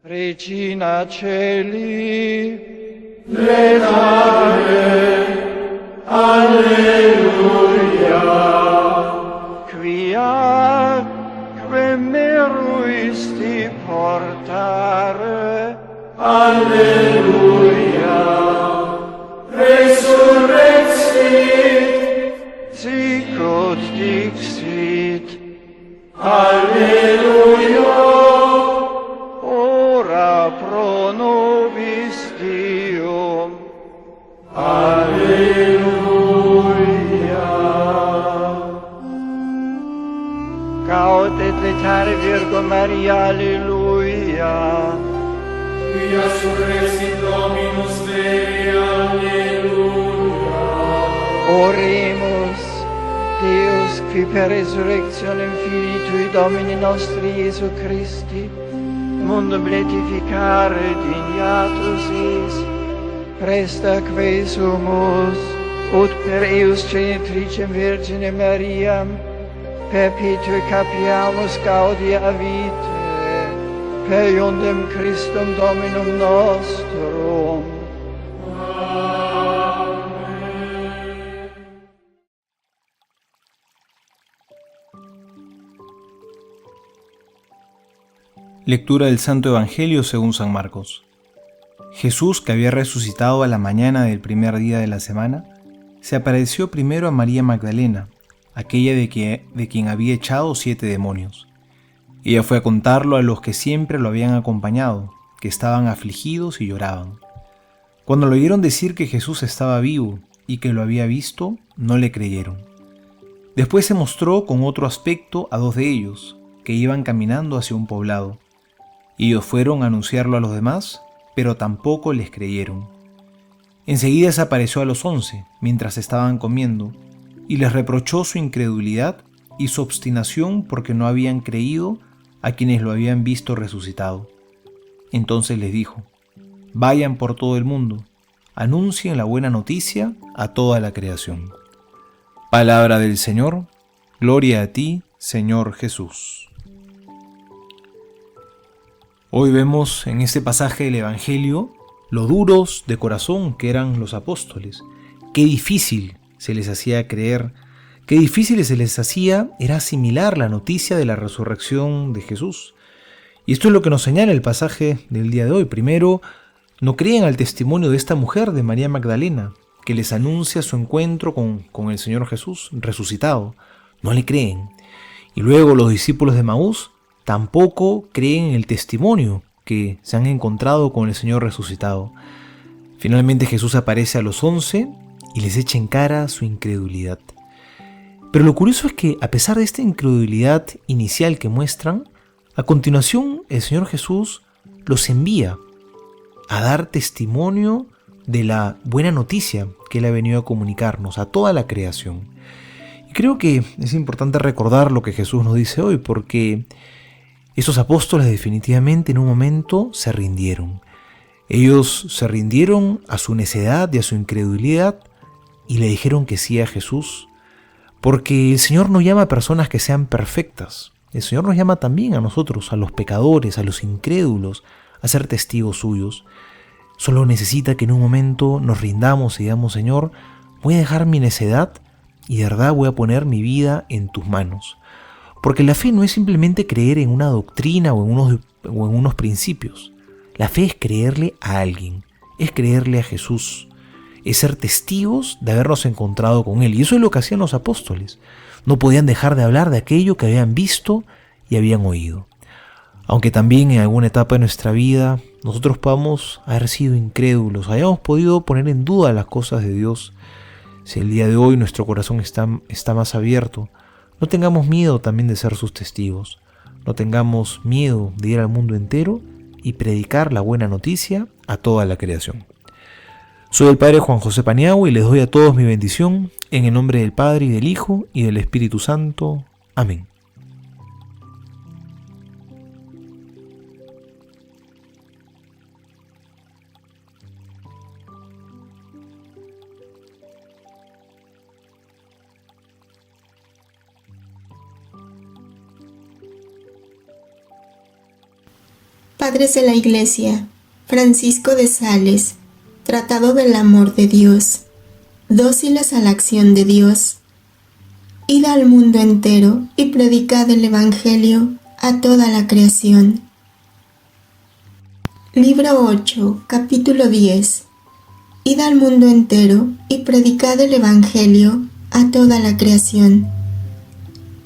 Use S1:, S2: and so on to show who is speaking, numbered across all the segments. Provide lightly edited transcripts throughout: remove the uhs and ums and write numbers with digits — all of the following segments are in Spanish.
S1: Regina Celi,
S2: Letare, Alleluia.
S1: quia meruisti portare,
S2: Alleluia. Resurrexit,
S1: sicut dixit,
S2: Alleluia.
S1: ora pro nobis Deum.
S2: Alleluia.
S1: Gaudet letare Virgo Maria, alleluia.
S2: Quia surrexit Dominus Dei, Alleluia.
S1: Oremus, Deus, qui per resurrectionem Filii Tui Domini nostri Iesu Christi, mundum beatificare dignatus es, presta que sumus, ut per eius genitricem Virgine Mariam, perpetue capiamus gaudia vitae, per iundem Christum Dominum nostrum.
S3: Lectura del Santo Evangelio según San Marcos. Jesús, que había resucitado a la mañana del primer día de la semana, se apareció primero a María Magdalena, aquella de quien había echado 7 demonios. Ella fue a contarlo a los que siempre lo habían acompañado, que estaban afligidos y lloraban. Cuando lo oyeron decir que Jesús estaba vivo y que lo había visto, no le creyeron. Después se mostró con otro aspecto a 2 de ellos, que iban caminando hacia un poblado. Ellos fueron a anunciarlo a los demás, pero tampoco les creyeron. Enseguida se apareció a los 11, mientras estaban comiendo, y les reprochó su incredulidad y su obstinación porque no habían creído a quienes lo habían visto resucitado. Entonces les dijo: vayan por todo el mundo, anuncien la buena noticia a toda la creación. Palabra del Señor, gloria a ti, Señor Jesús. Hoy vemos en este pasaje del Evangelio lo duros de corazón que eran los apóstoles. Qué difícil se les hacía creer, qué difícil se les hacía era asimilar la noticia de la resurrección de Jesús. Y esto es lo que nos señala el pasaje del día de hoy. Primero, no creen al testimonio de esta mujer, de María Magdalena, que les anuncia su encuentro con el Señor Jesús resucitado. No le creen. Y luego los discípulos de Emaús tampoco creen en el testimonio que se han encontrado con el Señor resucitado. Finalmente Jesús aparece a los 11 y les echa en cara su incredulidad. Pero lo curioso es que a pesar de esta incredulidad inicial que muestran, a continuación el Señor Jesús los envía a dar testimonio de la buena noticia que Él ha venido a comunicarnos a toda la creación. Y creo que es importante recordar lo que Jesús nos dice hoy, porque esos apóstoles definitivamente en un momento se rindieron. Ellos se rindieron a su necedad y a su incredulidad y le dijeron que sí a Jesús, porque el Señor no llama a personas que sean perfectas. El Señor nos llama también a nosotros, a los pecadores, a los incrédulos, a ser testigos suyos. Solo necesita que en un momento nos rindamos y digamos: Señor, voy a dejar mi necedad y de verdad voy a poner mi vida en tus manos. Porque la fe no es simplemente creer en una doctrina o en unos principios. La fe es creerle a alguien, es creerle a Jesús, es ser testigos de habernos encontrado con Él. Y eso es lo que hacían los apóstoles. No podían dejar de hablar de aquello que habían visto y habían oído. Aunque también en alguna etapa de nuestra vida nosotros podamos haber sido incrédulos, hayamos podido poner en duda las cosas de Dios. Si el día de hoy nuestro corazón está más abierto, no tengamos miedo también de ser sus testigos. No tengamos miedo de ir al mundo entero y predicar la buena noticia a toda la creación. Soy el Padre Juan José Paniagua y les doy a todos mi bendición en el nombre del Padre y del Hijo y del Espíritu Santo. Amén.
S4: Padres de la Iglesia, Francisco de Sales, Tratado del Amor de Dios, dóciles a la acción de Dios. Id al mundo entero y predicad el Evangelio a toda la creación. Libro 8, capítulo 10. Id al mundo entero y predicad el Evangelio a toda la creación.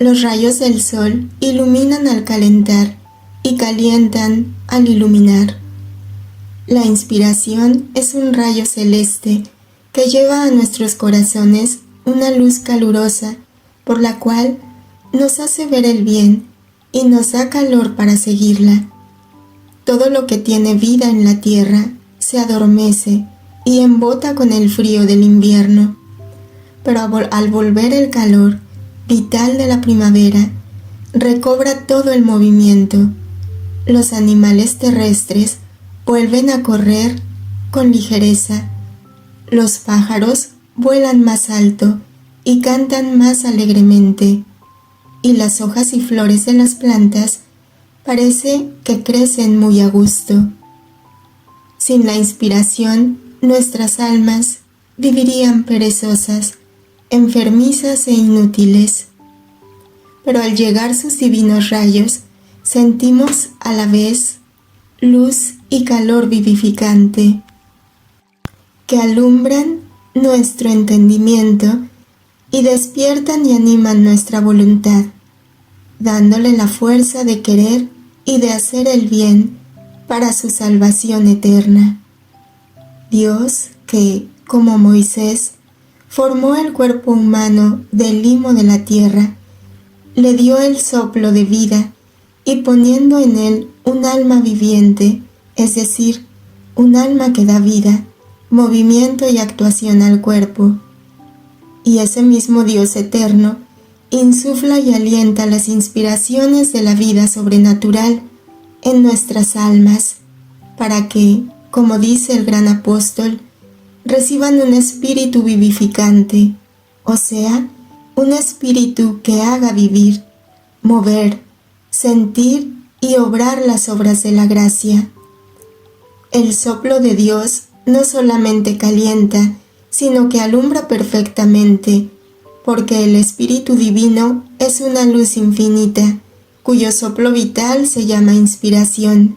S4: Los rayos del sol iluminan al calentar y calientan al iluminar. La inspiración es un rayo celeste que lleva a nuestros corazones una luz calurosa por la cual nos hace ver el bien y nos da calor para seguirla. Todo lo que tiene vida en la tierra se adormece y embota con el frío del invierno, pero al volver el calor vital de la primavera, recobra todo el movimiento. Los animales terrestres vuelven a correr con ligereza. Los pájaros vuelan más alto y cantan más alegremente, y las hojas y flores de las plantas parece que crecen muy a gusto. Sin la inspiración, nuestras almas vivirían perezosas, enfermizas e inútiles. Pero al llegar sus divinos rayos, sentimos a la vez luz y calor vivificante, que alumbran nuestro entendimiento y despiertan y animan nuestra voluntad, dándole la fuerza de querer y de hacer el bien para su salvación eterna. Dios, que, como Moisés, formó el cuerpo humano del limo de la tierra, le dio el soplo de vida y poniendo en él un alma viviente, es decir, un alma que da vida, movimiento y actuación al cuerpo. Y ese mismo Dios eterno insufla y alienta las inspiraciones de la vida sobrenatural en nuestras almas, para que, como dice el gran apóstol, reciban un espíritu vivificante, o sea, un espíritu que haga vivir, mover, sentir y obrar las obras de la gracia. El soplo de Dios no solamente calienta, sino que alumbra perfectamente, porque el Espíritu Divino es una luz infinita, cuyo soplo vital se llama inspiración.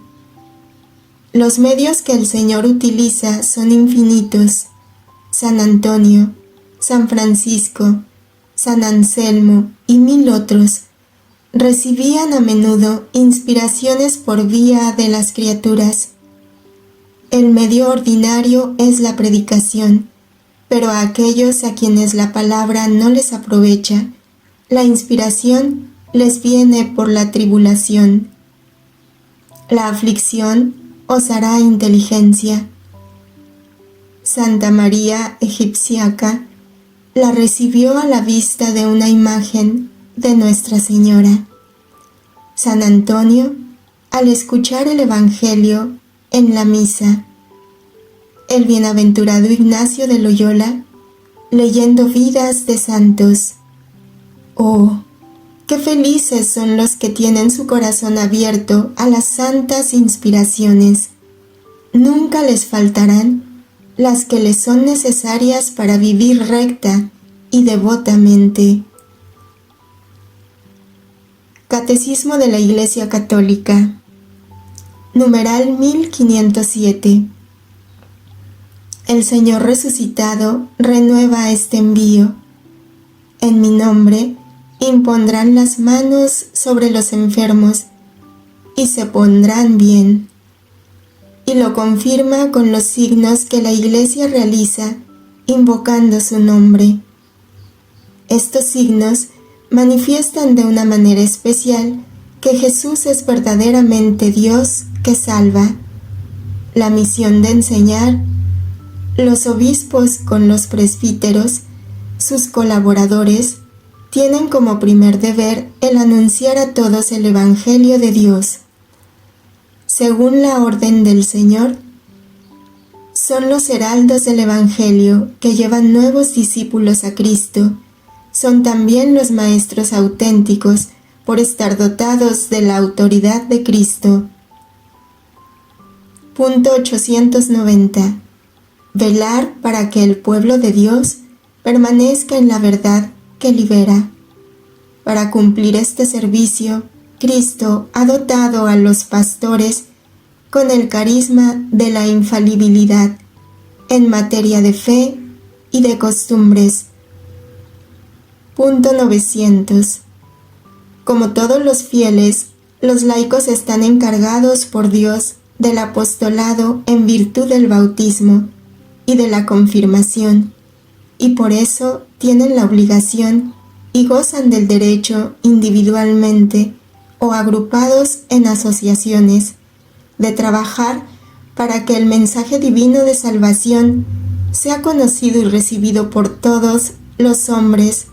S4: Los medios que el Señor utiliza son infinitos. San Antonio, San Francisco, San Anselmo y 1000 otros recibían a menudo inspiraciones por vía de las criaturas. El medio ordinario es la predicación, pero a aquellos a quienes la palabra no les aprovecha, la inspiración les viene por la tribulación. La aflicción os hará inteligencia. Santa María Egipciaca la recibió a la vista de una imagen de Nuestra Señora. San Antonio, al escuchar el Evangelio en la misa. El bienaventurado Ignacio de Loyola, leyendo vidas de santos. ¡Oh, qué felices son los que tienen su corazón abierto a las santas inspiraciones! Nunca les faltarán las que les son necesarias para vivir recta y devotamente. Catecismo de la Iglesia Católica, numeral 1507. El Señor resucitado renueva este envío. En mi nombre impondrán las manos sobre los enfermos y se pondrán bien. Y lo confirma con los signos que la Iglesia realiza invocando su nombre. Estos signos manifiestan de una manera especial que Jesús es verdaderamente Dios que salva. La misión de enseñar, los obispos con los presbíteros, sus colaboradores, tienen como primer deber el anunciar a todos el Evangelio de Dios. Según la orden del Señor, son los heraldos del Evangelio que llevan nuevos discípulos a Cristo. Son también los maestros auténticos por estar dotados de la autoridad de Cristo. Punto 890. Velar para que el pueblo de Dios permanezca en la verdad que libera. Para cumplir este servicio, Cristo ha dotado a los pastores con el carisma de la infalibilidad en materia de fe y de costumbres. Punto 900. Como todos los fieles, los laicos están encargados por Dios del apostolado en virtud del bautismo y de la confirmación, y por eso tienen la obligación y gozan del derecho individualmente o agrupados en asociaciones de trabajar para que el mensaje divino de salvación sea conocido y recibido por todos los hombres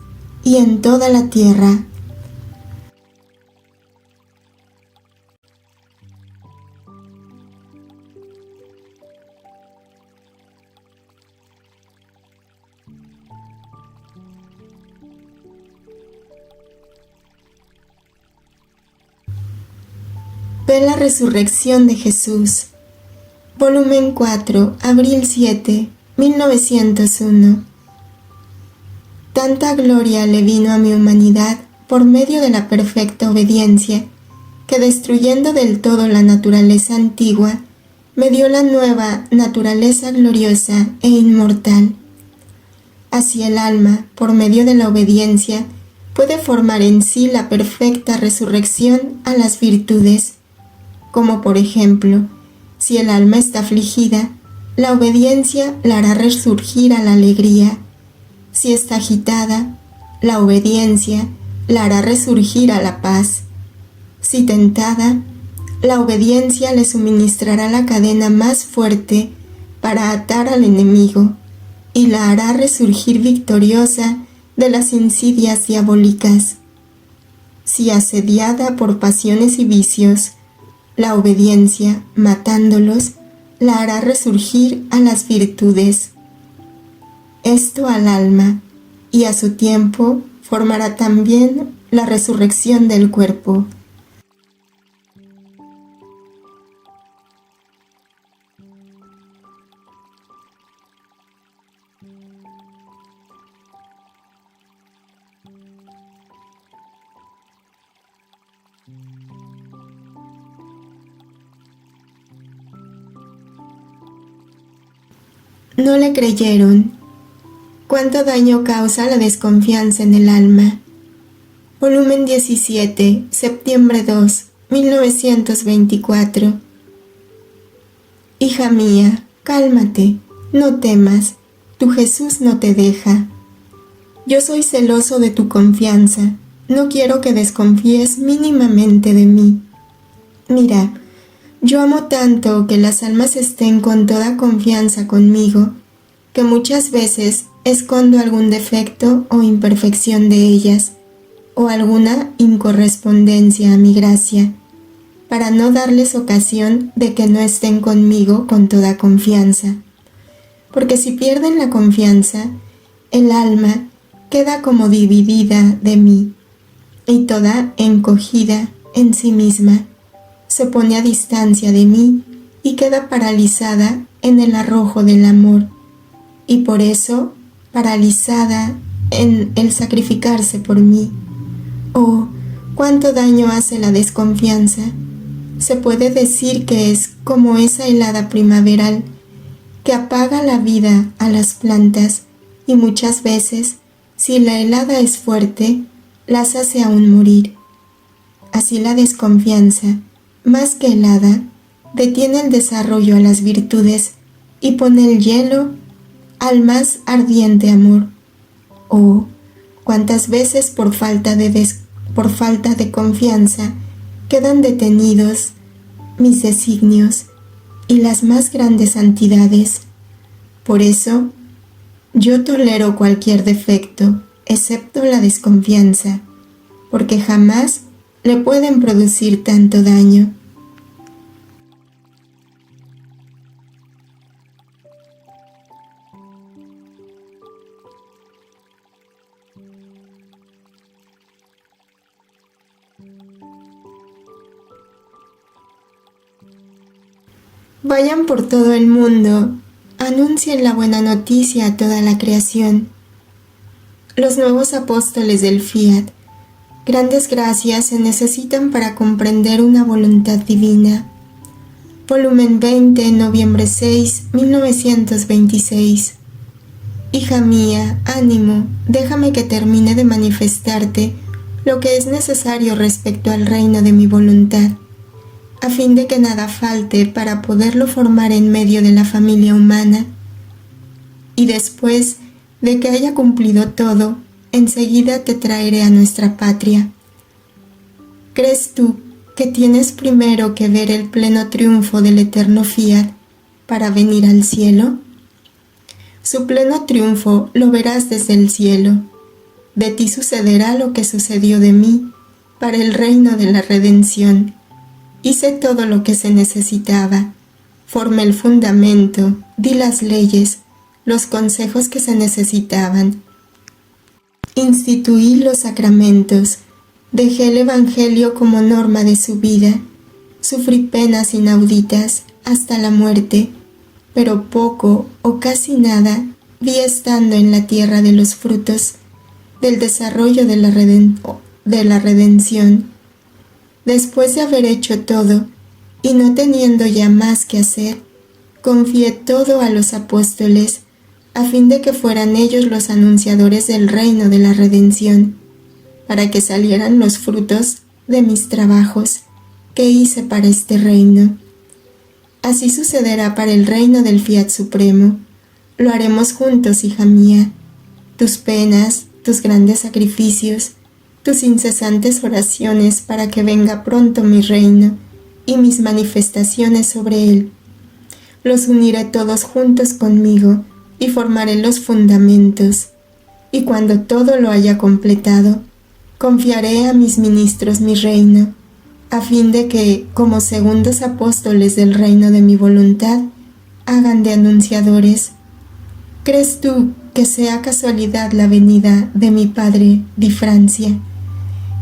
S4: y en toda la tierra. Ve la resurrección de Jesús. Volumen 4, abril 7, 1901. Tanta gloria le vino a mi humanidad por medio de la perfecta obediencia, que destruyendo del todo la naturaleza antigua, me dio la nueva naturaleza gloriosa e inmortal. Así el alma, por medio de la obediencia, puede formar en sí la perfecta resurrección a las virtudes, como por ejemplo, si el alma está afligida, la obediencia la hará resurgir a la alegría. Si está agitada, la obediencia la hará resurgir a la paz. Si tentada, la obediencia le suministrará la cadena más fuerte para atar al enemigo y la hará resurgir victoriosa de las insidias diabólicas. Si asediada por pasiones y vicios, la obediencia, matándolos, la hará resurgir a las virtudes. Esto al alma, y a su tiempo formará también la resurrección del cuerpo. No le creyeron. ¿Cuánto daño causa la desconfianza en el alma? Volumen 17, septiembre 2, 1924. Hija mía, cálmate, no temas, tu Jesús no te deja. Yo soy celoso de tu confianza, no quiero que desconfíes mínimamente de mí. Mira, yo amo tanto que las almas estén con toda confianza conmigo, que muchas veces escondo algún defecto o imperfección de ellas, o alguna incorrespondencia a mi gracia, para no darles ocasión de que no estén conmigo con toda confianza. Porque si pierden la confianza, el alma queda como dividida de mí, y toda encogida en sí misma, se pone a distancia de mí y queda paralizada en el arrojo del amor, y por eso paralizada en el sacrificarse por mí. Oh, cuánto daño hace la desconfianza. Se puede decir que es como esa helada primaveral que apaga la vida a las plantas y muchas veces, si la helada es fuerte, las hace aún morir. Así la desconfianza, más que helada, detiene el desarrollo a las virtudes y pone el hielo al más ardiente amor. Oh, cuántas veces por falta de confianza quedan detenidos mis designios y las más grandes santidades. Por eso, yo tolero cualquier defecto, excepto la desconfianza, porque jamás le pueden producir tanto daño. Vayan por todo el mundo, anuncien la buena noticia a toda la creación. Los nuevos apóstoles del Fiat, grandes gracias se necesitan para comprender una voluntad divina. Volumen 20, noviembre 6, 1926. Hija mía, ánimo, déjame que termine de manifestarte lo que es necesario respecto al reino de mi voluntad, a fin de que nada falte para poderlo formar en medio de la familia humana. Y después de que haya cumplido todo, enseguida te traeré a nuestra patria. ¿Crees tú que tienes primero que ver el pleno triunfo del eterno Fiat para venir al cielo? Su pleno triunfo lo verás desde el cielo. De ti sucederá lo que sucedió de mí para el reino de la redención. Hice todo lo que se necesitaba. Formé el fundamento, di las leyes, los consejos que se necesitaban. Instituí los sacramentos. Dejé el Evangelio como norma de su vida. Sufrí penas inauditas hasta la muerte, pero poco o casi nada vi estando en la tierra de los frutos del desarrollo de la redención. Después de haber hecho todo, y no teniendo ya más que hacer, confié todo a los apóstoles, a fin de que fueran ellos los anunciadores del reino de la redención, para que salieran los frutos de mis trabajos que hice para este reino. Así sucederá para el reino del Fiat Supremo. Lo haremos juntos, hija mía. Tus penas, tus grandes sacrificios, tus incesantes oraciones para que venga pronto mi reino y mis manifestaciones sobre él. Los uniré todos juntos conmigo y formaré los fundamentos. Y cuando todo lo haya completado, confiaré a mis ministros mi reino, a fin de que, como segundos apóstoles del reino de mi voluntad, hagan de anunciadores. ¿Crees tú que sea casualidad la venida de mi padre Di Francia,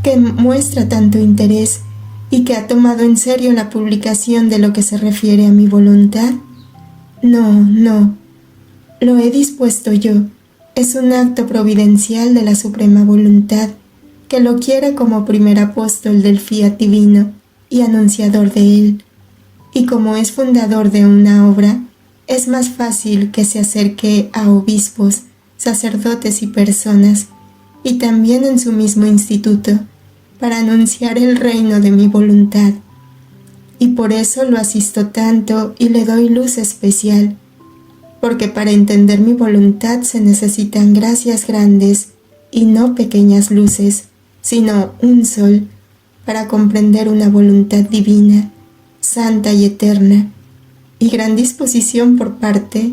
S4: que muestra tanto interés y que ha tomado en serio la publicación de lo que se refiere a mi voluntad? No, lo he dispuesto yo. Es un acto providencial de la suprema voluntad, que lo quiere como primer apóstol del Fiat divino y anunciador de él, y como es fundador de una obra, es más fácil que se acerque a obispos, sacerdotes y personas, y también en su mismo instituto, para anunciar el reino de mi voluntad. Y por eso lo asisto tanto y le doy luz especial, porque para entender mi voluntad se necesitan gracias grandes y no pequeñas luces, sino un sol, para comprender una voluntad divina, santa y eterna, y gran disposición por parte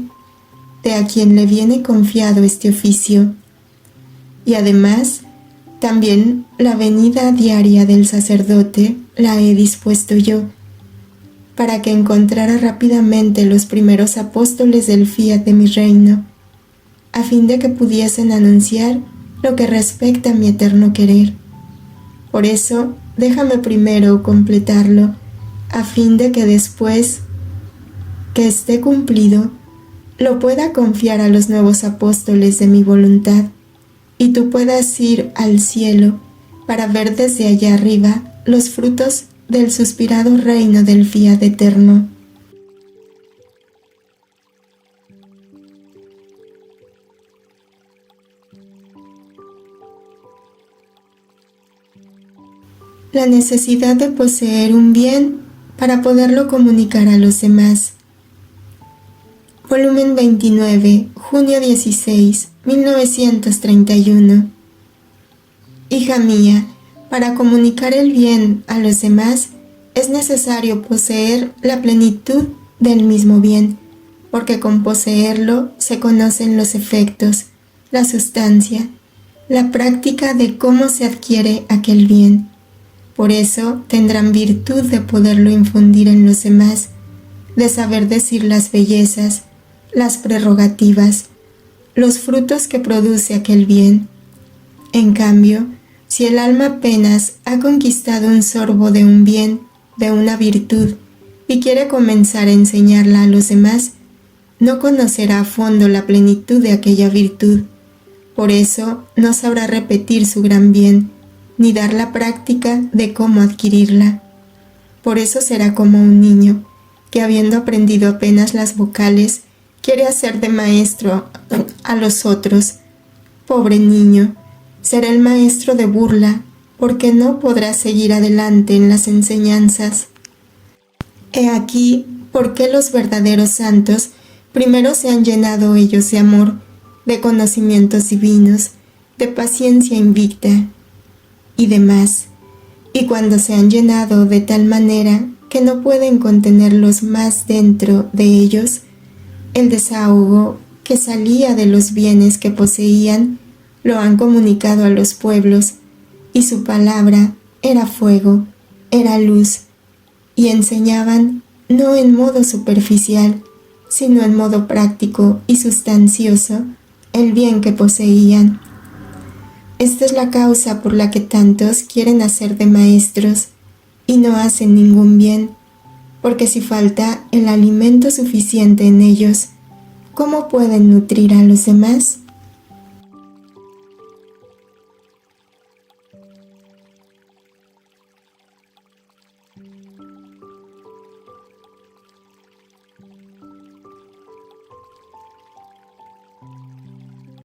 S4: de a quien le viene confiado este oficio. Y además, también la venida diaria del sacerdote la he dispuesto yo, para que encontrara rápidamente los primeros apóstoles del Fiat de mi reino, a fin de que pudiesen anunciar lo que respecta a mi eterno querer. Por eso, déjame primero completarlo, a fin de que después que esté cumplido, lo pueda confiar a los nuevos apóstoles de mi voluntad, y tú puedas ir al cielo para ver desde allá arriba los frutos del suspirado reino del Fiat eterno. La necesidad de poseer un bien para poderlo comunicar a los demás. Volumen 29, junio 16, 1931. Hija mía, para comunicar el bien a los demás es necesario poseer la plenitud del mismo bien, porque con poseerlo se conocen los efectos, la sustancia, la práctica de cómo se adquiere aquel bien. Por eso tendrán virtud de poderlo infundir en los demás, de saber decir las bellezas, las prerrogativas, los frutos que produce aquel bien. En cambio, si el alma apenas ha conquistado un sorbo de un bien, de una virtud, y quiere comenzar a enseñarla a los demás, no conocerá a fondo la plenitud de aquella virtud. Por eso no sabrá repetir su gran bien, ni dar la práctica de cómo adquirirla. Por eso será como un niño, que habiendo aprendido apenas las vocales, quiere hacer de maestro a los otros. Pobre niño, será el maestro de burla, porque no podrá seguir adelante en las enseñanzas. He aquí por qué los verdaderos santos primero se han llenado ellos de amor, de conocimientos divinos, de paciencia invicta y demás, y cuando se han llenado de tal manera que no pueden contenerlos más dentro de ellos, el desahogo que salía de los bienes que poseían lo han comunicado a los pueblos, y su palabra era fuego, era luz, y enseñaban no en modo superficial, sino en modo práctico y sustancioso el bien que poseían. Esta es la causa por la que tantos quieren hacer de maestros y no hacen ningún bien, porque si falta el alimento suficiente en ellos, ¿cómo pueden nutrir a los demás?